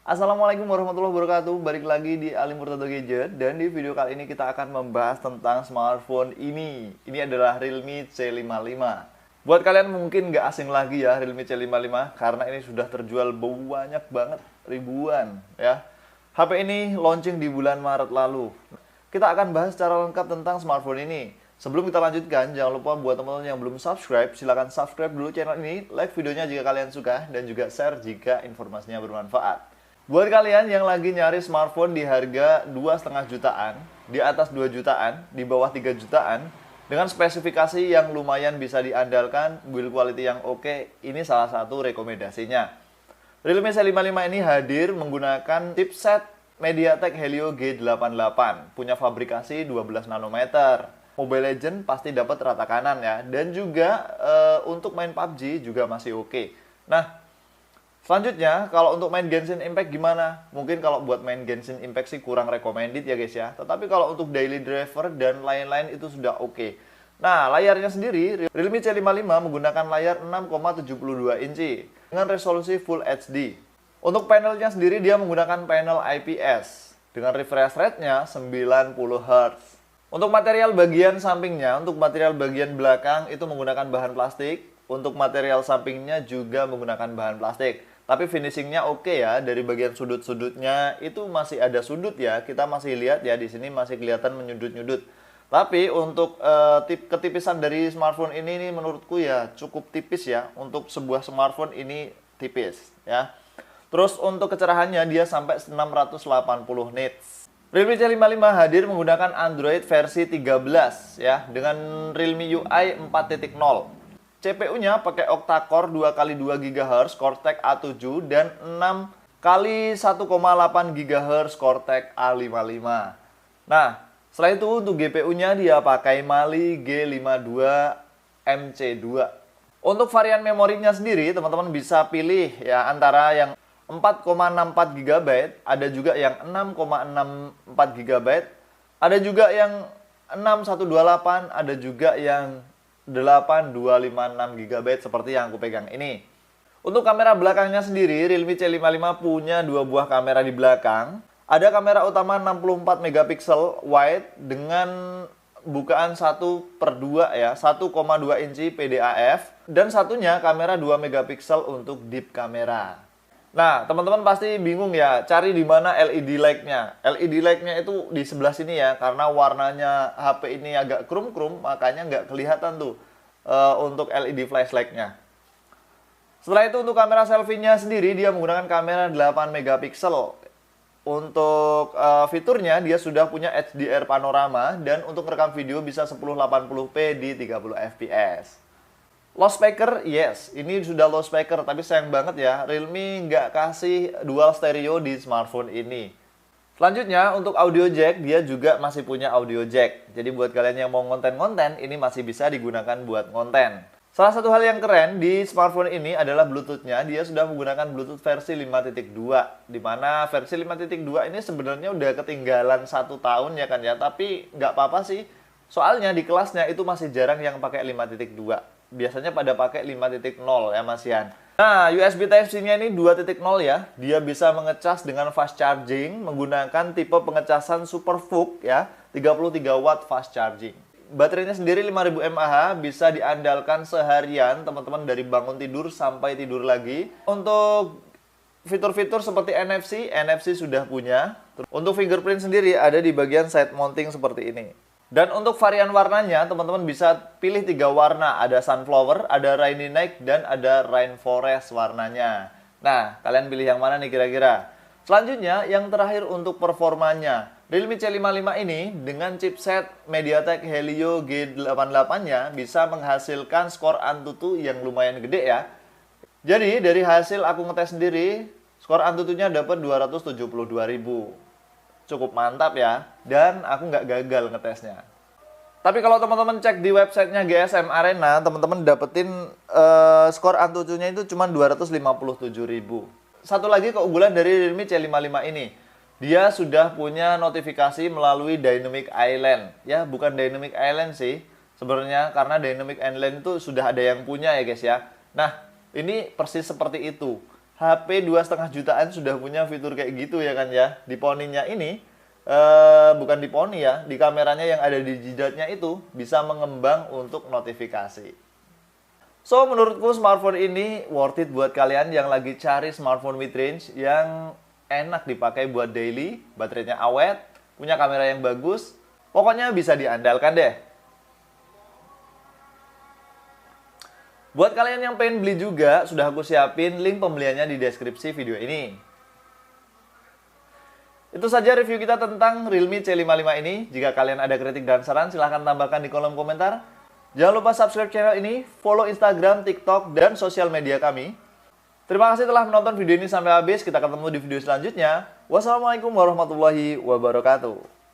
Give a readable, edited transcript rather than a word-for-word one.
Assalamualaikum warahmatullahi wabarakatuh. Balik lagi di Ali Murtado Gadget. Dan di video kali ini kita akan membahas tentang smartphone ini. Ini adalah Realme C55. Buat kalian mungkin nggak asing lagi ya Realme C55, karena ini sudah terjual banyak banget, ribuan ya. HP ini launching di bulan Maret lalu. Kita akan bahas secara lengkap tentang smartphone ini. Sebelum kita lanjutkan, jangan lupa buat teman-teman yang belum subscribe, silahkan subscribe dulu channel ini, like videonya jika kalian suka, dan juga share jika informasinya bermanfaat. Buat kalian yang lagi nyari smartphone di harga 2,5 jutaan, di atas 2 jutaan, di bawah 3 jutaan, dengan spesifikasi yang lumayan bisa diandalkan, build quality yang oke, ini salah satu rekomendasinya. Realme C55 ini hadir menggunakan chipset MediaTek Helio G88, punya fabrikasi 12 nanometer. Mobile Legends pasti dapat rata kanan ya, dan juga untuk main PUBG juga masih oke. Nah, selanjutnya kalau untuk main Genshin Impact gimana? Mungkin kalau buat main Genshin Impact sih kurang recommended ya guys ya. Tetapi kalau untuk daily driver dan lain-lain itu sudah oke. Nah, layarnya sendiri Realme C55 menggunakan layar 6,72 inci dengan resolusi Full HD. Untuk panelnya sendiri dia menggunakan panel IPS dengan refresh rate-nya 90 Hz. Untuk material bagian sampingnya, untuk material bagian belakang itu menggunakan bahan plastik. Untuk material sampingnya juga menggunakan bahan plastik. Tapi finishingnya oke ya, dari bagian sudut-sudutnya itu masih ada sudut ya. Kita masih lihat ya, di sini masih kelihatan menyudut-nyudut. Tapi untuk ketipisan dari smartphone ini menurutku ya cukup tipis ya. Untuk sebuah smartphone ini tipis ya. Terus untuk kecerahannya dia sampai 680 nits. Realme C55 hadir menggunakan Android versi 13 ya, dengan Realme UI 4.0. CPU-nya pakai octa-core 2x2 GHz Cortex A7 dan 6x1,8 GHz Cortex A55. Nah, setelah itu untuk GPU-nya dia pakai Mali G52 MC2. Untuk varian memorinya sendiri, teman-teman bisa pilih ya antara yang 4,64 GB, ada juga yang 6,64 GB, ada juga yang 6128, ada juga yang 8256 GB seperti yang aku pegang ini. Untuk kamera belakangnya sendiri, Realme C55 punya dua buah kamera di belakang. Ada kamera utama 64 megapiksel wide dengan bukaan 1/2 ya, 1,2 inci PDAF, dan satunya kamera 2 megapiksel untuk deep kamera. Nah, teman-teman pasti bingung ya, cari di mana LED light-nya. LED light-nya itu di sebelah sini ya, karena warnanya HP ini agak krum-krum, makanya nggak kelihatan tuh untuk LED flashlight-nya. Setelah itu untuk kamera selfie-nya sendiri, dia menggunakan kamera 8 megapiksel. Untuk fiturnya, dia sudah punya HDR panorama, dan untuk rekam video bisa 1080p di 30 fps. Loudspeaker, yes, ini sudah loudspeaker, tapi sayang banget ya, Realme nggak kasih dual stereo di smartphone ini. Selanjutnya, untuk audio jack, dia juga masih punya audio jack. Jadi buat kalian yang mau konten-konten, ini masih bisa digunakan buat konten. Salah satu hal yang keren di smartphone ini adalah Bluetooth-nya. Dia sudah menggunakan Bluetooth versi 5.2, di mana versi 5.2 ini sebenarnya udah ketinggalan 1 tahun ya kan ya, tapi nggak apa-apa sih. Soalnya di kelasnya itu masih jarang yang pakai 5.2. Biasanya pada pakai 5.0 ya Mas Yan. Nah, USB Type-C-nya ini 2.0 ya. Dia bisa mengecas dengan fast charging menggunakan tipe pengecasan Super VOOC ya, 33 watt fast charging. Baterainya sendiri 5000 mAh, bisa diandalkan seharian teman-teman dari bangun tidur sampai tidur lagi. Untuk fitur-fitur seperti NFC sudah punya. Untuk fingerprint sendiri ada di bagian side mounting seperti ini. Dan untuk varian warnanya, teman-teman bisa pilih 3 warna. Ada sunflower, ada rainy night, dan ada rainforest warnanya. Nah, kalian pilih yang mana nih kira-kira? Selanjutnya, yang terakhir untuk performanya. Realme C55 ini dengan chipset MediaTek Helio G88-nya bisa menghasilkan skor Antutu yang lumayan gede ya. Jadi, dari hasil aku ngetes sendiri, skor Antutunya dapat 272.000. Cukup mantap ya, dan aku nggak gagal ngetesnya. Tapi kalau teman-teman cek di websitenya GSM Arena, teman-teman dapetin skor Antutunya itu cuma 257.000. Satu lagi keunggulan dari Realme C55 ini, dia sudah punya notifikasi melalui Dynamic Island. Ya, bukan Dynamic Island sih sebenarnya, karena Dynamic Island itu sudah ada yang punya ya guys ya. Nah, ini persis seperti itu. HP 2,5 jutaan sudah punya fitur kayak gitu ya kan ya. Di poninya ini, bukan di poni ya, di kameranya yang ada di jidatnya itu bisa mengembang untuk notifikasi. So, menurutku smartphone ini worth it buat kalian yang lagi cari smartphone mid-range yang enak dipakai buat daily, baterainya awet, punya kamera yang bagus, pokoknya bisa diandalkan deh. Buat kalian yang pengen beli juga, sudah aku siapin link pembeliannya di deskripsi video ini. Itu saja review kita tentang Realme C55 ini. Jika kalian ada kritik dan saran, silahkan tambahkan di kolom komentar. Jangan lupa subscribe channel ini, follow Instagram, TikTok, dan sosial media kami. Terima kasih telah menonton video ini sampai habis. Kita ketemu di video selanjutnya. Wassalamualaikum warahmatullahi wabarakatuh.